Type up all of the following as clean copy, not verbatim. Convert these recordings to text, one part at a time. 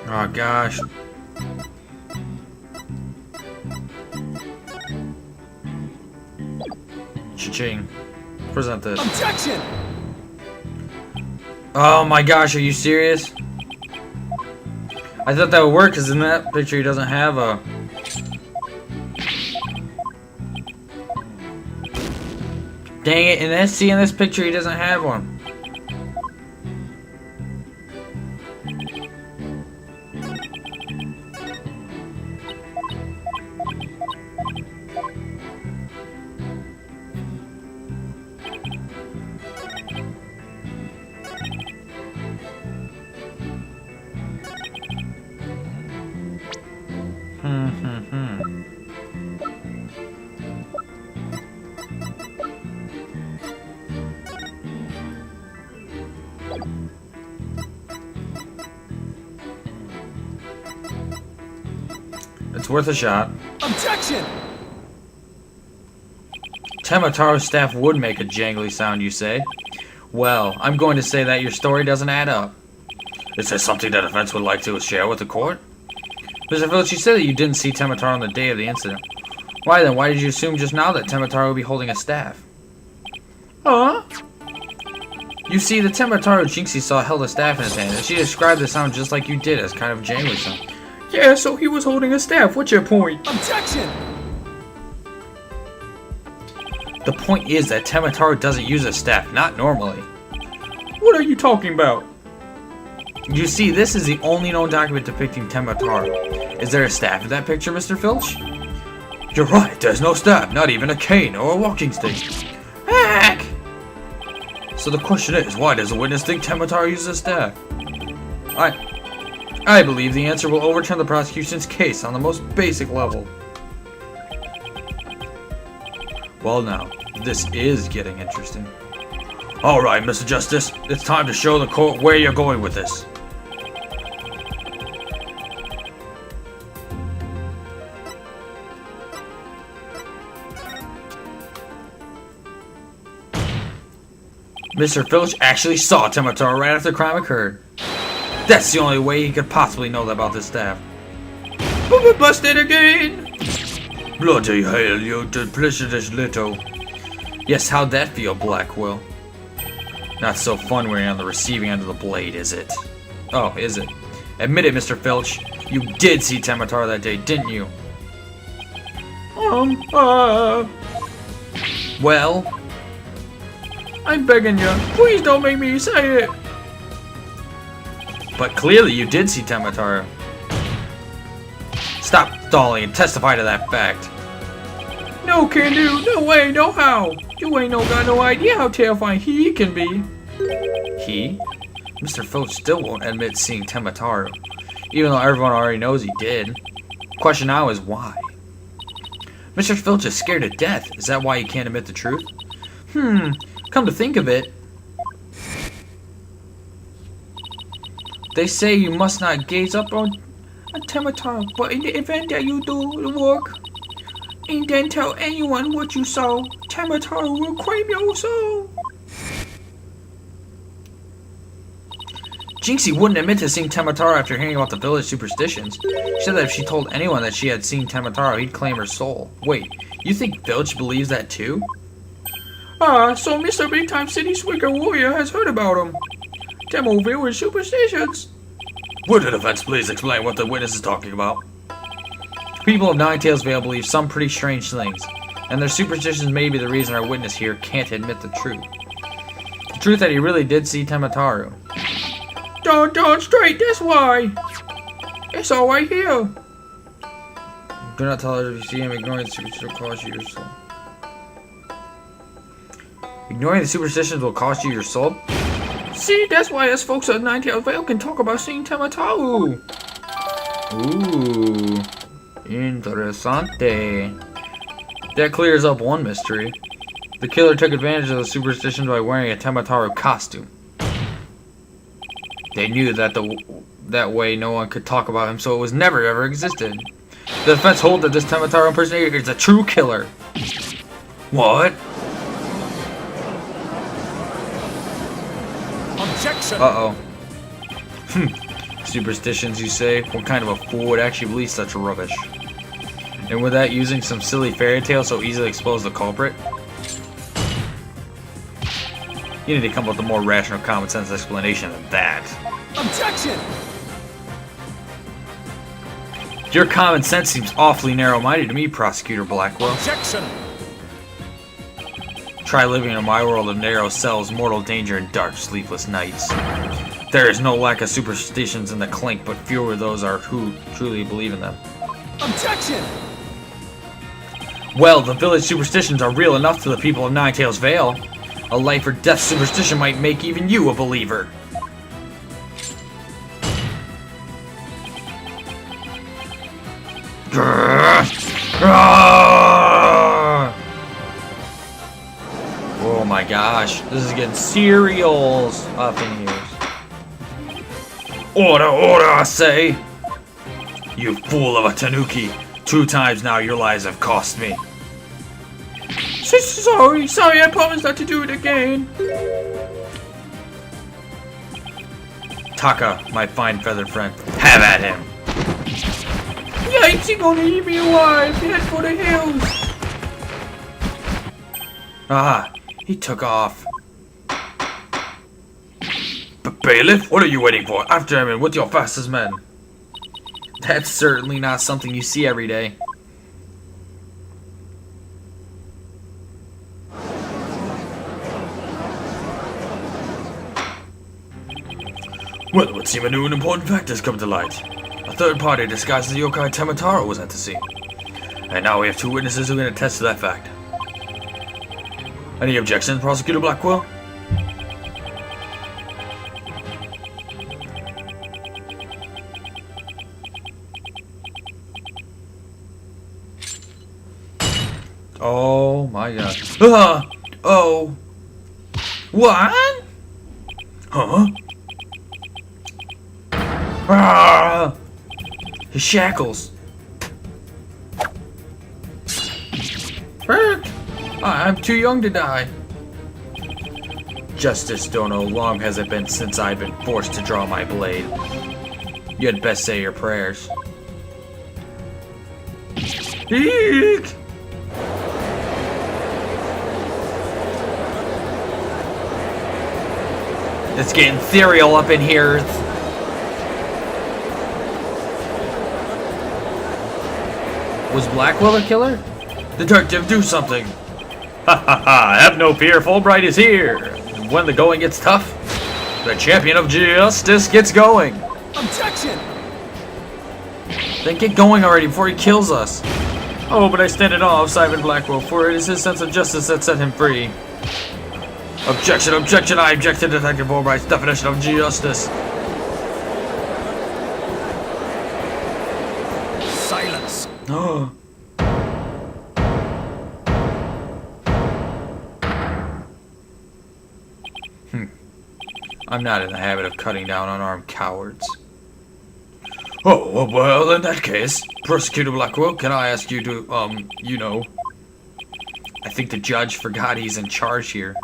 Oh gosh. Cha-ching. Present this. Objection! Oh my gosh, are you serious? I thought that would work because in that picture he doesn't have a... Dang it, in this picture he doesn't have one. It's worth a shot. Objection! Temataro's staff would make a jangly sound, you say? Well, I'm going to say that your story doesn't add up. Is this something the defense would like to share with the court? Mr. Filch, you said that you didn't see Temataro on the day of the incident. Why then, why did you assume just now that Temataro would be holding a staff? Huh? You see, the Temataro Jinxie saw held a staff in his hand, and she described the sound just like you did, as kind of jangly sound. Yeah, so he was holding a staff. What's your point? Objection! The point is that Temataro doesn't use a staff, not normally. What are you talking about? You see, this is the only known document depicting Temataro. Is there a staff in that picture, Mr. Filch? You're right, there's no staff, not even a cane or a walking stick. Heck! So the question is, why does the witness think Temataro uses a staff? I believe the answer will overturn the prosecution's case on the most basic level. Well now, this is getting interesting. Alright, Mr. Justice, it's time to show the court where you're going with this. Mr. Filch actually saw Temataro right after the crime occurred. That's the only way he could possibly know about this staff. Busted again! Bloody hell, you duplicitous little. Yes, how'd that feel, Blackwell? Not so fun when you're on the receiving end of the blade, is it? Oh, is it? Admit it, Mr. Filch. You did see Temataro that day, didn't you? Well? I'm begging you, please don't make me say it! But clearly you did see Temataro. Stop stalling and testify to that fact. No can do, no way, no how. You ain't got no idea how terrifying he can be. He? Mr. Filch still won't admit seeing Temataro, even though everyone already knows he did. Question now is why? Mr. Filch is scared to death. Is that why he can't admit the truth? Come to think of it, they say you must not gaze up on Temataro, but in the event that you do the work, and then tell anyone what you saw, Temataro will claim your soul. Jinxie wouldn't admit to seeing Temataro after hearing about the village superstitions. She said that if she told anyone that she had seen Temataro, he'd claim her soul. Wait, you think Filch believes that too? So Mr. Big Time City Swigger Warrior has heard about him. Demo village superstitions. Would the defense please explain what the witness is talking about? People of Nine Tails Vale believe some pretty strange things, and their superstitions may be the reason our witness here can't admit the truth. The truth that he really did see Temataro. Don't straight, that's why. It's all right here. Do not tell her if you see him. Ignoring the superstition will cost you your soul. Ignoring the superstitions will cost you your soul? See, that's why us folks at Nine Tails Vale can talk about seeing Temataro. Ooh. Interessante. That clears up one mystery. The killer took advantage of the superstition by wearing a Temataro costume. They knew that that way no one could talk about him, so it was never ever existed. The defense hold that this Temataro impersonator is a true killer. What? Objection! Uh-oh. Superstitions, you say? What kind of a fool would actually believe such rubbish? And without using some silly fairy tale so easily expose the culprit? You need to come up with a more rational, common sense explanation than that. Objection! Your common sense seems awfully narrow-minded to me, Prosecutor Blackwell. Objection! Try living in my world of narrow cells, mortal danger, and dark, sleepless nights. There is no lack of superstitions in the clink, but fewer of those are who truly believe in them. Objection! Well, the village superstitions are real enough to the people of Ninetails Vale. A life or death superstition might make even you a believer. Oh my gosh, this is getting serious up in here. Order, order, I say! You fool of a tanuki! 2 times now your lives have cost me. Sorry, I promise not to do it again. Taka, my fine feathered friend, have at him. Yikes, he gonna eat me alive. Head for the hills. Ah, he took off. But bailiff, what are you waiting for? After him and with your fastest men. That's certainly not something you see every day. Well, it would seem a new and important fact has come to light. A third party disguised as the yokai Tamataro was at the scene. And now we have 2 witnesses who can attest to that fact. Any objections, Prosecutor Blackwell? Oh my god. Oh. What? Huh? Ah! His shackles. I'm too young to die. Justice, Dono, long has it been since I've been forced to draw my blade. You had best say your prayers. Eek! It's getting ethereal up in here. Was Blackwell a killer? Detective, do something! Ha ha ha! Have no fear, Fulbright is here! When the going gets tough, the champion of justice gets going! Objection! Then get going already before he kills us! Oh, but I stand in awe of Simon Blackwell, for it is his sense of justice that set him free. Objection, objection! I object to Detective Fulbright's definition of justice! Silence! Oh. I'm not in the habit of cutting down unarmed cowards. Oh, well, in that case, Prosecutor Blackwell, can I ask you to, you know... I think the judge forgot he's in charge here.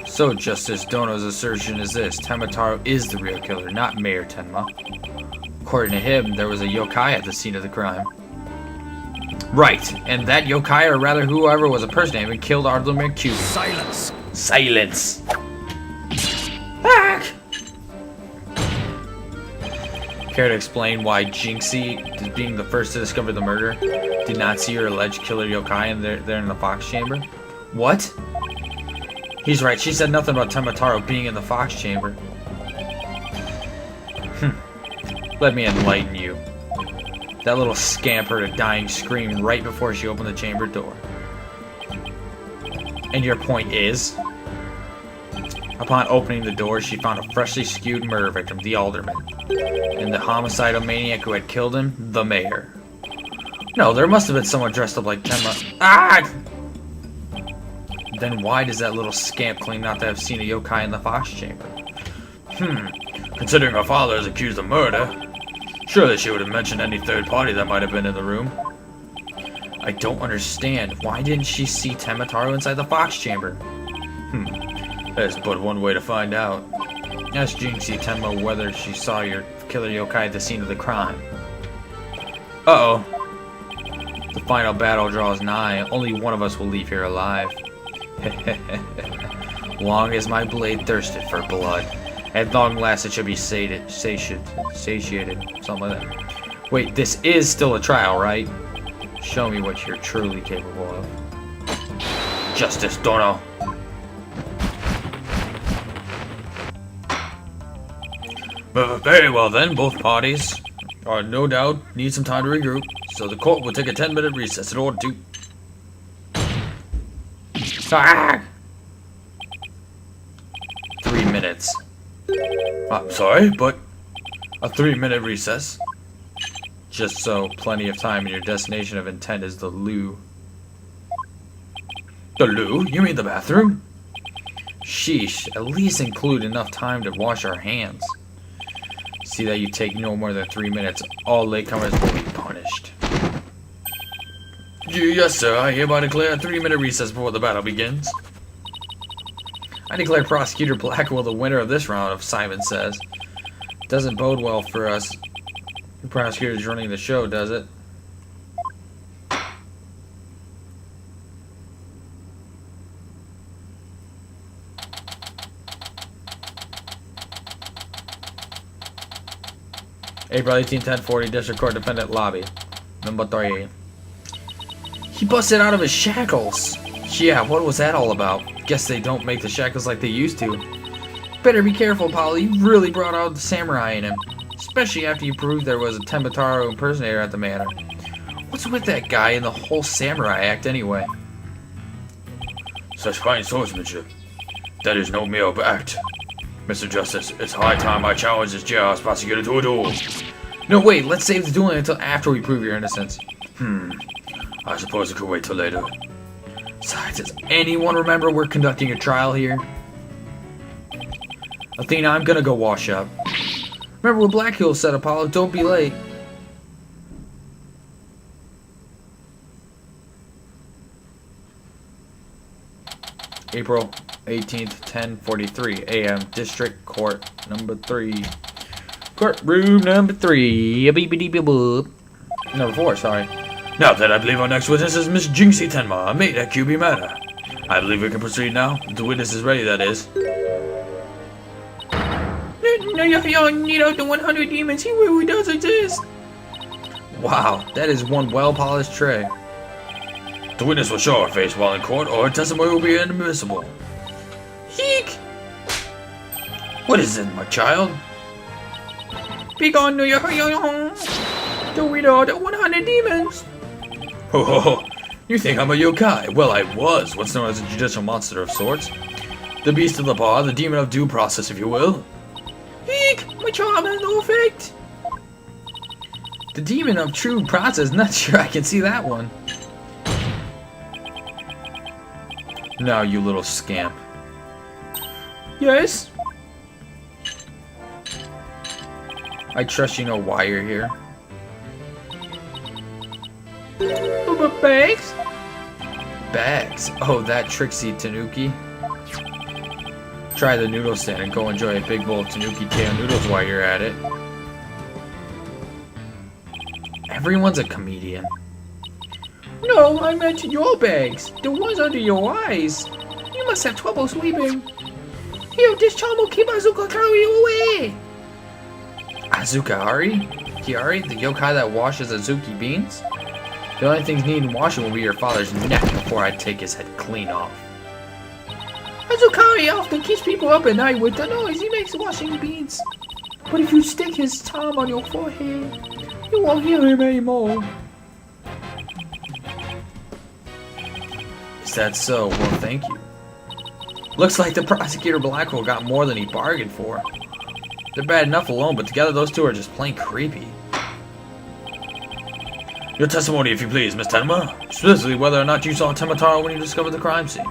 So, Justice Dono's assertion is this. Tamataro is the real killer, not Mayor Tenma. According to him, there was a yokai at the scene of the crime. Right, and that yokai, or rather whoever was impersonating, killed Ardler McHugh. Silence! Silence! Back! Care to explain why Jinxie, being the first to discover the murder, did not see her alleged killer yokai in there in the Fox Chamber? What? He's right, she said nothing about Tamataro being in the Fox Chamber. Let me enlighten you. That little scamp heard a dying scream right before she opened the chamber door. And your point is? Upon opening the door, she found a freshly skewed murder victim, the alderman. And the homicidal maniac who had killed him, the mayor. No, there must have been someone dressed up like Tenma. Ah! Then why does that little scamp claim not to have seen a yokai in the Fox Chamber? Considering her father is accused of murder, surely she would have mentioned any third party that might have been in the room. I don't understand. Why didn't she see Tamataro inside the Fox Chamber? There's but one way to find out. Ask Jinxie Tenma whether she saw your killer yokai at the scene of the crime. Uh-oh. The final battle draws nigh. Only one of us will leave here alive. Long as my blade thirsted for blood, at long last it should be satiated. Something like that. Wait, this is still a trial, right? Show me what you're truly capable of. Justice, Dono. Very well then, both parties are no doubt need some time to regroup, so the court will take a 10-minute recess in order to... Ah! 3 minutes. I'm sorry, but a 3-minute recess. Just so plenty of time in your destination of intent is the loo. The loo? You mean the bathroom? Sheesh, at least include enough time to wash our hands. See that you take no more than 3 minutes. All latecomers will be punished. Yes, sir. I hereby declare a 3-minute recess before the battle begins. I declare Prosecutor Blackwell the winner of this round, Simon says. Doesn't bode well for us. The prosecutor's running the show, does it? April 18, 1040, District Court Defendant Lobby. Number 3. He busted out of his shackles! Yeah, what was that all about? Guess they don't make the shackles like they used to. Better be careful, Polly. You really brought out the samurai in him. Especially after you proved there was a Tembataro impersonator at the manor. What's with that guy and the whole samurai act anyway? Such fine swordsmanship. That is no mere act. Mr. Justice, it's high time I challenge this jailhouse prosecutor to a duel. No, wait, let's save the dueling until after we prove your innocence. I suppose it could wait till later. Besides, does anyone remember we're conducting a trial here? Athena, I'm gonna go wash up. Remember what Black Hill said, Apollo, don't be late. April 18th, 10:43 a.m. District Court number 3. Courtroom number 3. Number 4, sorry. Now that I believe our next witness is Miss Jinxie Tenma, a mate at QB Manor. I believe we can proceed now. The witness is ready, that is. No, y'all need out the 100 demons. He really does exist. Wow, that is one well-polished tray. The witness will show her face while in court, or her testimony will be inadmissible. Eek! What is it, my child? Be gone, no, the widow, the 100 demons. Ho ho ho! You think I'm a yokai? Well, I was what's known as a judicial monster of sorts. The beast of the bar, the demon of due process, if you will. Eek! My charm has no effect. The demon of true process. Not sure I can see that one. Now, you little scamp. Yes? I trust you know why you're here. Bags? Bags? Oh, that tricksy Tanuki. Try the noodle stand and go enjoy a big bowl of Tanuki tail noodles while you're at it. Everyone's a comedian. No, I meant your bags. The ones under your eyes. You must have trouble sleeping. Here, this charm will keep Azuka Kari away. Azukari? Kiari, the yokai that washes Azuki beans? The only things needing washing will be your father's neck before I take his head clean off. Azukari often keeps people up at night with the noise he makes washing beans. But if you stick his tongue on your forehead, you won't hear him anymore. Is that so? Well, thank you. Looks like the prosecutor Blackwell got more than he bargained for. They're bad enough alone, but together those two are just plain creepy. Your testimony, if you please, Miss Tenma. Specifically, whether or not you saw Temataro when you discovered the crime scene.